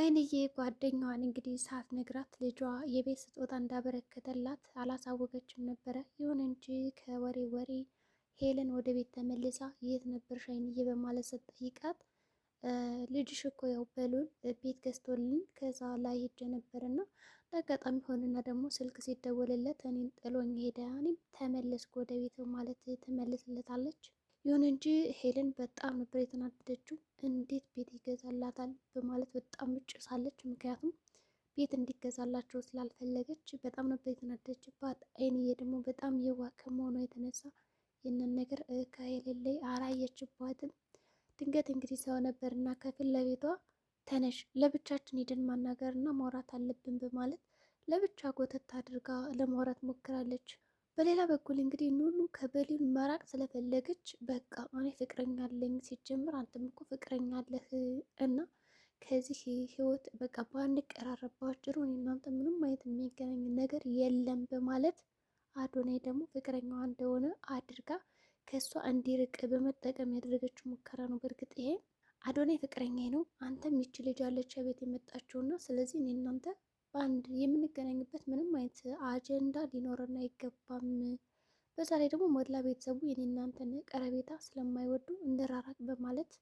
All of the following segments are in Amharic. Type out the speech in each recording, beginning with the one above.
አይንዬ ጓደኛዋን እንግዲህ ሳትነግራት ልጇ የቤት ስጦታ እንዳበረከተላት አላሳወቀችም ነበረ። ይሁን እንጂ ከወሬ ወሬ ሄለን ወደ ቤት ተመልሳ የት ነበርሽ አይንዬ በማለት ስትጠይቃት ልጅሽ እኮ ያው በሉል ቤት ገዝቶልን ከዛ ላይ ሄጄ ነበርና ለአጋጣሚ ሆንና ደግሞ ስልክ ሲደወልለት እኔን ጥሎኝ ሄደ፣ እኔም ተመለስኩ ወደ ቤት ማለት ትመልስለታለች። ይሁን እንጂ ሄለን በጣም ነበር የተናደደችው። እንዴት ቤት ይገዛላታል በማለት በጣም ጭሳለች። ምክንያቱም ቤት እንዲገዛላቸው ስላልፈለገች በጣም ነበር የተናደደችባት። አይንዬ ደግሞ በጣም የዋህ ከመሆኗ የተነሳ ይህንን ነገር ከሄለን ላይ አላየችባትም። ድንገት እንግዲህ ሰው ነበርና ከፊት ለቤቷ ተነሽ ለብቻችን ሄደን ማናገርና ማውራት አለብን በማለት ለብቻ ጎተት አድርጋ ለማውራት ሞክራለች። በሌላ በኩል እንግዲህ ኑኑ ከበሊን መራቅ ስለፈለገች በቃ እኔ ፍቅረኛ አለኝ፣ ሲጀምር አንተም እኮ ፍቅረኛ አለህ እና ከዚህ ህይወት በቃ ባንቀራረብ ባጭሩ እኔ እናንተ ምንም አይነት የሚገናኝ ነገር የለም በማለት አዶናይ ደግሞ ፍቅረኛዋ እንደሆነ አድርጋ ከእሷ እንዲርቅ በመጠቀም ያደረገችው ሙከራ ነው። በእርግጥ ይሄ አዶናይ ፍቅረኛ ነው፣ አንተም ይቺ ልጅ አለች ቤት የመጣችውና ስለዚህ እኔ እናንተ በአንድ የምንገናኝበት ምንም አይነት አጀንዳ ሊኖረን አይገባም። በዛ ላይ ደግሞ ሞላ ቤተሰቡ የኔ እናንተን ቀረቤታ ስለማይወዱ እንደራራቅ በማለት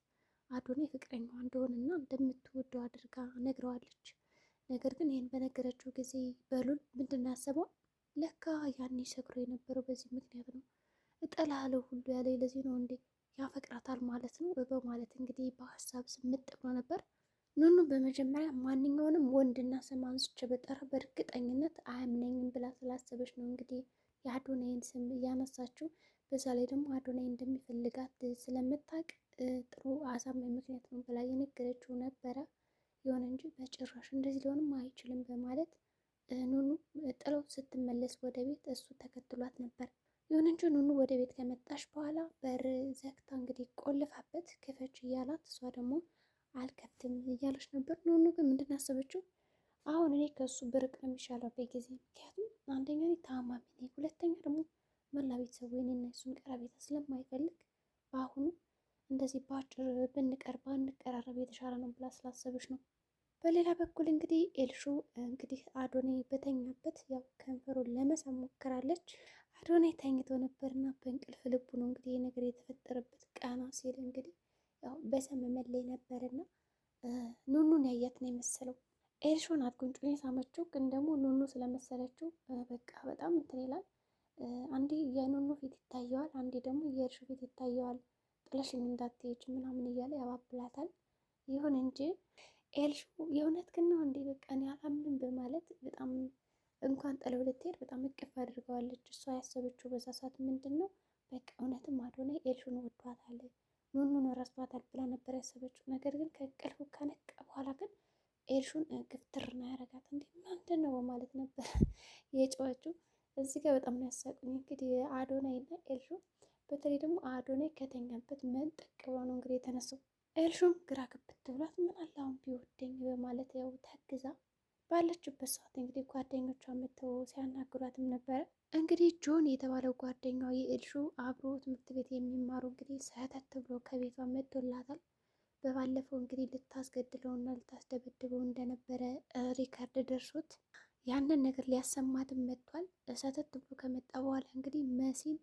አዶናይ ፍቅረኛዋ እንደሆነና እንደምትወደው አድርጋ ነግረዋለች። ነገር ግን ይህን በነገረችው ጊዜ በሉል ምንድን ያሰበው ለካ ያኔ ሰክሮ የነበረው በዚህ ምክንያት ነው። እጠላለሁ ሁሉ ያለ ለዚህ ነው እንዴ ያፈቅራታል ማለት ነው በማለት እንግዲህ በሀሳብ ስምጥ ብሎ ነበር። ኑኑ በመጀመሪያ ማንኛውንም ወንድና ስም አንስቼ በጠራ በእርግጠኝነት አያምነኝም ብላ ስላሰበች ነው እንግዲህ የአዶናይን ስም እያነሳችው። በዛ ላይ ደግሞ አዶናይ እንደሚፈልጋት ስለምታውቅ ጥሩ አሳማኝ ምክንያት ነው ብላ የነገረችው ነበረ። ይሁን እንጂ በጭራሽ እንደዚህ ሊሆንም አይችልም በማለት ኑኑ ጥለው ስትመለስ ወደ ቤት እሱ ተከትሏት ነበር። ይሁን እንጂ ኑኑ ወደ ቤት ከመጣች በኋላ በር ዘግታ እንግዲህ ቆልፋበት ክፈች እያላት እሷ ደግሞ አልከፍትም እያለች ነበር። ኑኑ ግን ምንድን ያሰበችው አሁን እኔ ከእሱ ብርቅ ነው የሚሻለው በጊዜ ምክንያቱም አንደኛ እኔ ታማሚ ነኝ፣ ሁለተኛ ደግሞ መላ ቤተሰቡ እኔና እሱን ቀረቤታ ስለማይፈልግ በአሁኑ እንደዚህ በአጭር ባንቀራረብ የተሻለ ነው ብላ ስላሰበች ነው። በሌላ በኩል እንግዲህ ኤልሹ እንግዲህ አዶናይ በተኛበት ያው ከንፈሩን ለመሳም ሞክራለች። አዶናይ ተኝቶ ነበርና በእንቅልፍ ልቡ ነው እንግዲህ ነገር የተፈጠረበት። ቀና ሲል እንግዲህ ያው በሰመመን ላይ ነበርና ኑኑን ያያት ነው የመሰለው። ኤልሹ ናት ጉንጩን የሳመችው፣ ግን ደግሞ ኑኑ ስለመሰለችው በቃ በጣም እንትን ይላል። አንዴ የኑኑ ፊት ይታየዋል፣ አንዴ ደግሞ የኤልሹ ፊት ይታየዋል። ጥለሽኝ እንዳትሄጂ ምናምን እያለ ያባብላታል። ይሁን እንጂ ኤልሹ የእውነት ግን ነው እንዴ በቃ እኔ አላምንም በማለት በጣም እንኳን ጥለው ልትሄድ በጣም እቅፍ አድርገዋለች። እሷ ያሰበችው በዛ ሰዓት ምንድን ነው በቃ እውነትም አዶናይ ኤልሹን ወዷታል፣ ኑኑን ረስቷታል ብላ ነበር ያሰበችው። ነገር ግን ከእንቅልፉ ከነቃ በኋላ ግን ኤልሹን ግፍትር ነው ያደረጋት። እንዴ ምንድን ነው በማለት ነበር የጨዋችው። እዚህ ጋር በጣም ነው ያሳቁኝ። እንግዲህ አዶናይ እና ኤልሹ፣ በተለይ ደግሞ አዶናይ ከተኛበት መንጠቅ ብሎ ነው እንግዲህ የተነሳው። ኤልሹም ግራ ገብት ብሏት ምን አለ አሁን ቢወደኝ በማለት ያው ታግዛ ባለችበት ሰዓት እንግዲህ ጓደኞቿ መጥተው ሲያናግሯትም ነበረ። እንግዲህ ጆን የተባለው ጓደኛው የኤልሹ አብሮ ትምህርት ቤት የሚማሩ እንግዲህ ሰተት ብሎ ከቤቷ መጥቶላታል። በባለፈው እንግዲህ ልታስገድለው እና ልታስደበድበው እንደነበረ ሪከርድ ደርሶት ያንን ነገር ሊያሰማትም መጥቷል። ሰተት ብሎ ከመጣ በኋላ እንግዲህ መሲን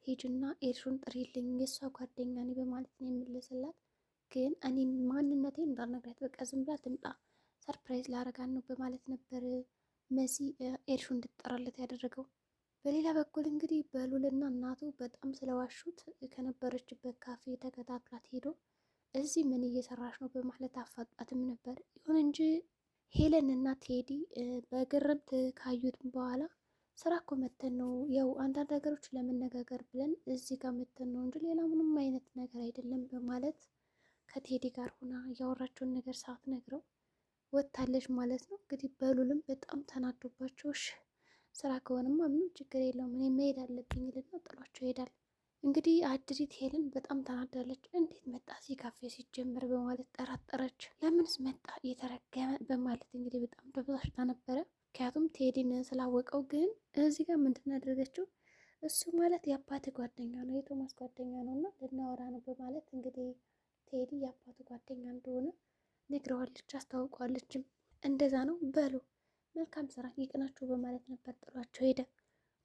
ሂጅና ኤልሹን ጥሪልኝ የእሷ ጓደኛ ነኝ በማለት ነው የሚመለስላት። ግን እኔ ማንነቴን እንዳልነግራት በቃ ዝም ብላ ትምጣ ሰርፕራይዝ ላረጋን ነው በማለት ነበር መሲ ኤልሹ እንድትጠራለት ያደረገው። በሌላ በኩል እንግዲህ በሉልና እናቱ በጣም ስለዋሹት ከነበረችበት ካፌ ተከታትላት ሄዶ እዚህ ምን እየሰራሽ ነው በማለት አፋጧትም ነበር። ይሁን እንጂ ሄለን እና ቴዲ በግርምት ካዩት በኋላ ስራ እኮ መተን ነው ያው አንዳንድ ነገሮች ለመነጋገር ብለን እዚህ ጋር መተን ነው እንጂ ሌላ ምንም አይነት ነገር አይደለም በማለት ከቴዲ ጋር ሆና ያወራቸውን ነገር ሳትነግረው ወጥታለች ማለት ነው። እንግዲህ በሉልም በጣም ተናዶባቸው እሺ ስራ ከሆነማ ምንም ችግር የለውም እኔ መሄድ አለብኝ ይልና ጥሏቸው ይሄዳል። እንግዲህ አድሪት ሄለን በጣም ተናዳለች። እንዴት መጣ እዚህ ካፌ ሲጀምር በማለት ጠራጠረች። ለምንስ መጣ እየተረገመ በማለት እንግዲህ በጣም ተበሳጭታ ነበረ። ምክንያቱም ቴዲን ስላወቀው። ግን እዚህ ጋር ምንድን ያደረገችው እሱ ማለት የአባት ጓደኛ ነው የቶማስ ጓደኛ ነው እና ልናወራ ነው በማለት እንግዲህ ቴዲ የአባቱ ጓደኛ እንደሆነ ነግረዋለች፣ አስታውቀዋለችም። እንደዛ ነው በሉ መልካም ስራ ይቅናችሁ በማለት ነበር ጥሏቸው ሄደ።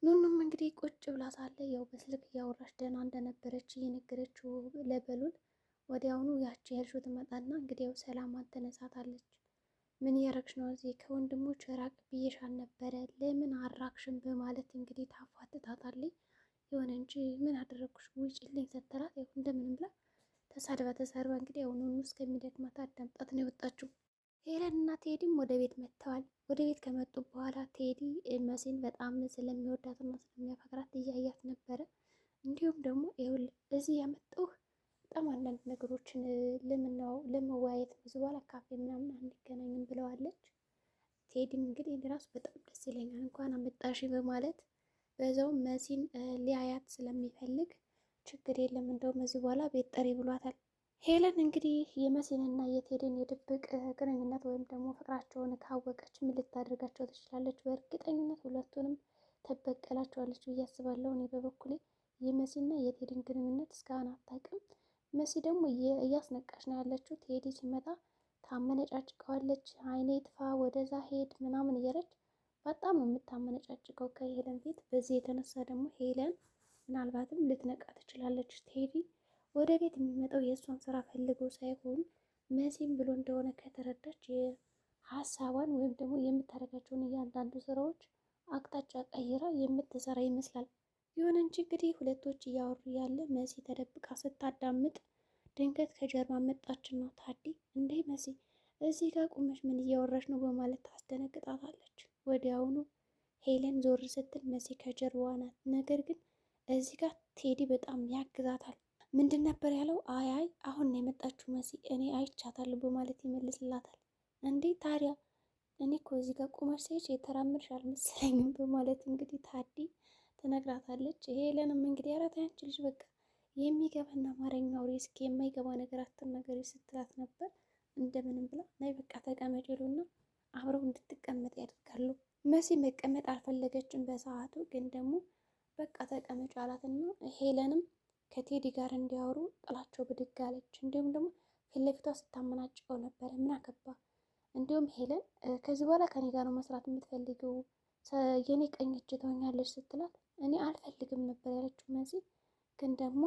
ኑኑም እንግዲህ ቁጭ ብላ ሳለ ያው በስልክ እያወራች ደህና እንደነበረች እየነገረችው ለበሉል ወዲያውኑ ያቺ ያልሹ ትመጣና እንግዲህ ያው ሰላማን ተነሳታለች። ምን እያረግሽ ነው? እዚህ ከወንድሞች ራቅ ብዬሻል ነበረ ለምን አራክሽን? በማለት እንግዲህ ታፋጥጣታለች። የሆነ እንጂ ምን አደረግኩሽ ውጭልኝ ስትላት ያው እንደምንም ብላ ተሳድባ እንግዲህ ያው ኑኑ እስከሚደክማት አዳምጣት ነው የወጣችው። ሄለን እና ቴዲም ወደ ቤት መጥተዋል። ወደ ቤት ከመጡ በኋላ ቴዲ መሲን በጣም ስለሚወዳትና ስለሚያፈቅራት እያያት ነበረ። እንዲሁም ደግሞ ይኸውልህ እዚህ ያመጣሁህ በጣም አንዳንድ ነገሮችን ለመወያየት ብዙ በኋላ ካፌ ምናምን አንገናኝም ብለዋለች። ቴዲም እንግዲህ ራሱ በጣም ደስ ይለኛል እንኳን አመጣሽ በማለት በዛውም መሲን ሊያያት ስለሚፈልግ ችግር የለም እንደውም እዚህ በኋላ ቤት ጠሪ ብሏታል። ሄለን እንግዲህ የመሲንና የቴዲን የድብቅ ግንኙነት ወይም ደግሞ ፍቅራቸውን ካወቀች ምን ልታደርጋቸው ትችላለች? በእርግጠኝነት ሁለቱንም ትበቀላቸዋለች ብዬ አስባለሁ። እኔ በበኩሌ የመሲና የቴዲን ግንኙነት እስካሁን አታውቅም። መሲ ደግሞ እያስነቃች ነው ያለችው። ቴዲ ሲመጣ ታመነጫጭቀዋለች። አይኔ ጥፋ ወደዛ ሄድ ምናምን እያለች በጣም ነው የምታመነጫጭቀው ከሄለን ፊት። በዚህ የተነሳ ደግሞ ሄለን ምናልባትም ልትነቃ ትችላለች። ቴዲ ወደ ቤት የሚመጣው የእሷን ስራ ፈልጎ ሳይሆን መሲም ብሎ እንደሆነ ከተረዳች ሀሳቧን ወይም ደግሞ የምታደርጋቸውን እያንዳንዱ ስራዎች አቅጣጫ ቀይራ የምትሰራ ይመስላል። ይሁን እንጂ እንግዲህ ሁለቶች እያወሩ ያለ መሲ ተደብቃ ስታዳምጥ ድንገት ከጀርባ መጣችና ታዲ እንዴ መሲ እዚህ ጋር ቁመሽ ምን እያወራሽ ነው? በማለት ታስደነግጣታለች። ወዲያውኑ ሄለን ዞር ስትል መሲ ከጀርባዋ ናት። ነገር ግን እዚህ ጋር ቴዲ በጣም ያግዛታል። ምንድን ነበር ያለው? አይ አሁን ነው የመጣችው መሲ እኔ አይቻታለሁ በማለት ይመልስላታል። እንዴ ታዲያ እኔ እኮ እዚህ ጋር ቁመሽ ሴች የተራመድሽ አልመሰለኝም በማለት እንግዲህ ታዲ ትነግራታለች። ሄለንም እንግዲህ ኧረ ተይ አንቺ ልጅ በቃ የሚገባና አማርኛ አውሪ እስኪ የማይገባ ነገር አትናገሪ ስትላት ነበር። እንደምንም ብላ ናይ በቃ ተቀመጭ ይሉና አብረው እንድትቀመጥ ያደርጋሉ። መሲ መቀመጥ አልፈለገችም በሰዓቱ ግን ደግሞ በቃ ተቀመጭ አላትና ሄለንም ከቴዲ ጋር እንዲያወሩ ጥላቸው ብድግ አለች። እንዲሁም ደግሞ ፊት ለፊቷ ስታመናጭቀው ነበረ። ምን አገባ እንዲሁም ሄለን ከዚህ በኋላ ከኔ ጋር ነው መስራት የምትፈልገው የኔ ቀኝ እጅ ትሆኛለች ስትላት እኔ አልፈልግም ነበር ያለችው መሲ። ግን ደግሞ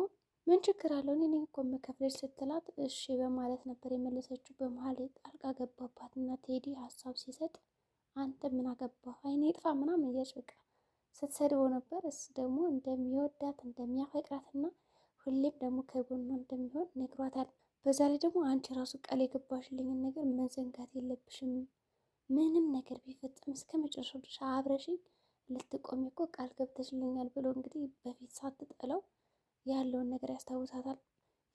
ምን ችግር አለው እኔ እኮ የምከፍልሽ ስትላት እሺ በማለት ነበር የመለሰችው። በመሀል ጣልቃ ገባባት እና ቴዲ ሀሳብ ሲሰጥ አንተ ምን አገባ አይኔ ጥፋ ምናምን እያች በቃ ስትሰድበው ነበር። እሱ ደግሞ እንደሚወዳት እንደሚያፈቅራት እና ሁሌም ደግሞ ከጎኗ እንደሚሆን ነግሯታል። በዛ ላይ ደግሞ አንቺ ራሱ ቃል የገባሽልኝን ነገር መዘንጋት የለብሽም ምንም ነገር ቢፈጸም እስከ መጨረሻው ድረስ አብረሽኝ ልትቆሚ እኮ ቃል ገብተሽልኛል ብሎ እንግዲህ በፊት ሳትጠለው ያለውን ነገር ያስታውሳታል።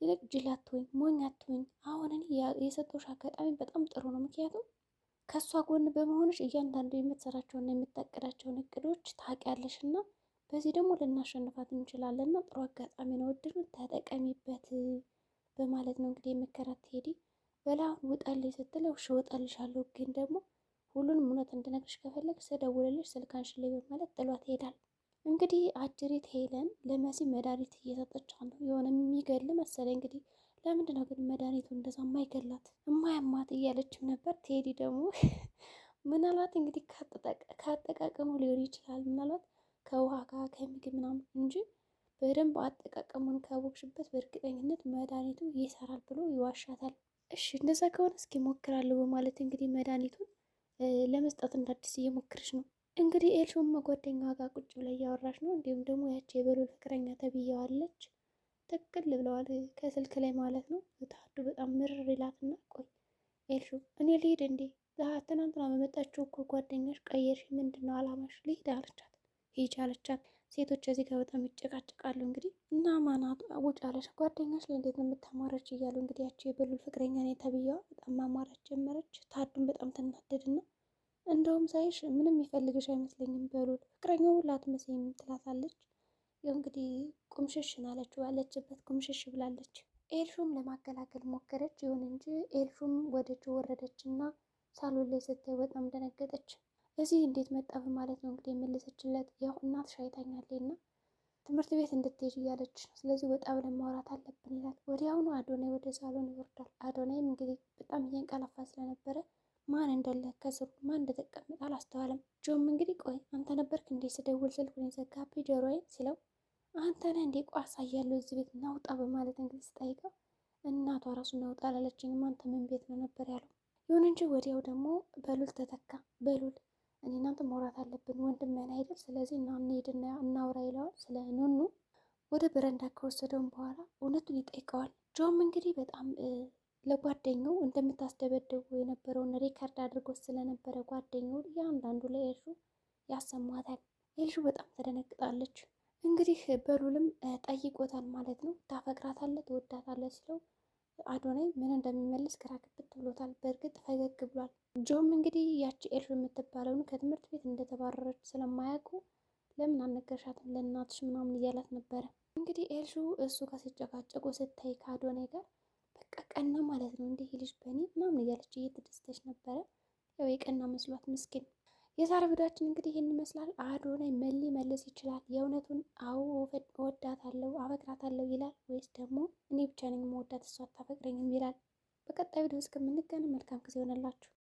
ይልቅ ጅል አትሁኝ፣ ሞኝ አትሁኝ። አሁን እኔ የሰጠሁሽ አጋጣሚ በጣም ጥሩ ነው። ምክንያቱም ከእሷ ጎን በመሆንሽ እያንዳንዱ የምትሰራቸውና የምታቅዳቸውን እቅዶች ታውቂያለሽ እና በዚህ ደግሞ ልናሸንፋት እንችላለን እና ጥሩ አጋጣሚ ነው፣ እድሉን ተጠቀሚበት በማለት ነው እንግዲህ የመከራት ቴዲ። በላሁን ውጣልኝ ስትለው እሺ እወጣልሻለሁ፣ ግን ደግሞ ሁሉንም እውነት እንድነግርሽ ከፈለግ ስደውልልሽ ስልክ አንሺልኝ በማለት ጥሏት ይሄዳል። እንግዲህ አጅሪት ሄለን ለመሲ መድኃኒት እየሰጠቻት ነው። የሆነ የሚገል መሰለኝ እንግዲህ ለምንድን ነው ግን መድኃኒቱ እንደዛ የማይገላት የማያማት እያለችም ነበር። ቴዲ ደግሞ ምናልባት እንግዲህ ካጠቃቀሙ ሊሆን ይችላል ምናልባት ከውሃ ጋር ከምግብ ምናምን እንጂ በደንብ አጠቃቀሙን ካወቅሽበት በእርግጠኝነት መድኃኒቱ ይሰራል ብሎ ይዋሻታል። እሺ እንደዛ ከሆነ እስኪ ሞክራለሁ በማለት እንግዲህ መድኃኒቱን ለመስጠት እንዳዲስ እየሞክረች ነው። እንግዲህ ኤልሹም ጓደኛዋ ጋር ቁጭ ብላ እያወራች ነው። እንዲሁም ደግሞ ያቺ የበሉል ፍቅረኛ ተብያዋለች ትክክል ብለዋል ከስልክ ላይ ማለት ነው። ታዱ በጣም ምርር ይላትና ቆይ ኤልሹ እኔ ልሂድ እንዴ? ትናንትና በመጣችው እኮ ጓደኛሽ ቀየርሽ፣ ምንድን ነው አላማሽ? ልሂድ አለቻት። ሂጅ አለቻት። ሴቶች እዚህ ጋር በጣም ይጨቃጨቃሉ። እንግዲህ እና ማናት ውጭ አለች። ጓደኛሽ ላይ እንዴት ነው የምታማረች እያሉ እንግዲህ ያቺ የበሉል ፍቅረኛ ነው ተብያዋ በጣም ማማረች ጀመረች። ታዱን በጣም ትናደድና እንደውም ሳይሽ ምንም የሚፈልግሽ አይመስለኝም በሉል ፍቅረኛው ሁላ አትመስይም ትላታለች። ያው እንግዲህ ቁምሽሽ ናለችው ያለችበት ቁምሽሽ ብላለች። ኤልሹም ለማገላገል ሞከረች። ይሁን እንጂ ኤልሹም ወደች ወረደች እና ሳሎን ላይ ስታይ በጣም ደነገጠች። እዚህ እንዴት መጣ በማለት ነው እንግዲህ የመለሰችለት። ያው እናትሽ አይታኛለች እና ትምህርት ቤት እንድትሄድ እያለች ነው። ስለዚህ ወጣ ብለን ማውራት አለብን ይላል። ወዲያውኑ አዶናይ ወደ ሳሎን ይወርዳል። አዶናይም እንግዲህ በጣም እያንቀላፋ ስለነበረ ማን እንዳለ ከስሩ ማን እንደተቀመጠ አላስተዋለም። ጆም እንግዲህ ቆይ አንተ ነበርክ እንዴ ስደውል ስልኩን የዘጋብኝ ጆሮዬን ሲለው አንተ ነህ እንዴ ቋሳ እያለሁ እዚህ ቤት ናውጣ በማለት እንግዲህ ስጠይቀው እናቷ ራሱ ናውጣ ላለችኝም አንተ ምን ቤት ነው ነበር ያለው። ይሁን እንጂ ወዲያው ደግሞ በሉል ተተካ። በሉል እኔ እናንተ ማውራት አለብን ወንድምህን አይደል? ስለዚህ እና እንሂድና እናውራ ይለዋል። ስለ ኑኑ ወደ በረንዳ ከወሰደውም በኋላ እውነቱን ይጠይቀዋል። ጆም እንግዲህ በጣም ለጓደኛው እንደምታስደበድቡ የነበረውን ሪከርድ አድርጎ ስለነበረ ጓደኛው እያንዳንዱ ለኤልሹ ያሰማታል። ኤልሹ በጣም ተደነግጣለች። እንግዲህ በሉልም ጠይቆታል ማለት ነው። ታፈቅራታለህ፣ ትወዳታለህ ሲለው አዶናይ ምን እንደሚመልስ ግራ ግብት ብሎታል። በእርግጥ ፈገግ ብሏል። ጆም እንግዲህ ያቺ ኤልሹ የምትባለውን ከትምህርት ቤት እንደተባረረች ስለማያውቁ ለምን አልነገርሻትም ለእናትሽ ምናምን እያላት ነበረ። እንግዲህ ኤልሹ እሱ ጋር ሲጨቃጨቁ ስታይ ከአዶናይ ጋር በቃ ቀና ማለት ነው እንዲህ ልጅ በእኔ ምናምን እያለች እየተደሰተች ነበረ። ያው የቀና መስሏት ምስኪን። የዛሬ ቪዲዮአችን እንግዲህ ይህን ይመስላል። አዶናይ ምን ሊመልስ ይችላል? የእውነቱን አዎ እወዳታለሁ አፈቅራታለሁ ይላል ወይስ ደግሞ እኔ ብቻ ነኝ መወዳት እሷ አታፈቅረኝም ይላል? በቀጣይ ቪዲዮ እስከምንገናኝ መልካም ጊዜ ይሆነላችሁ።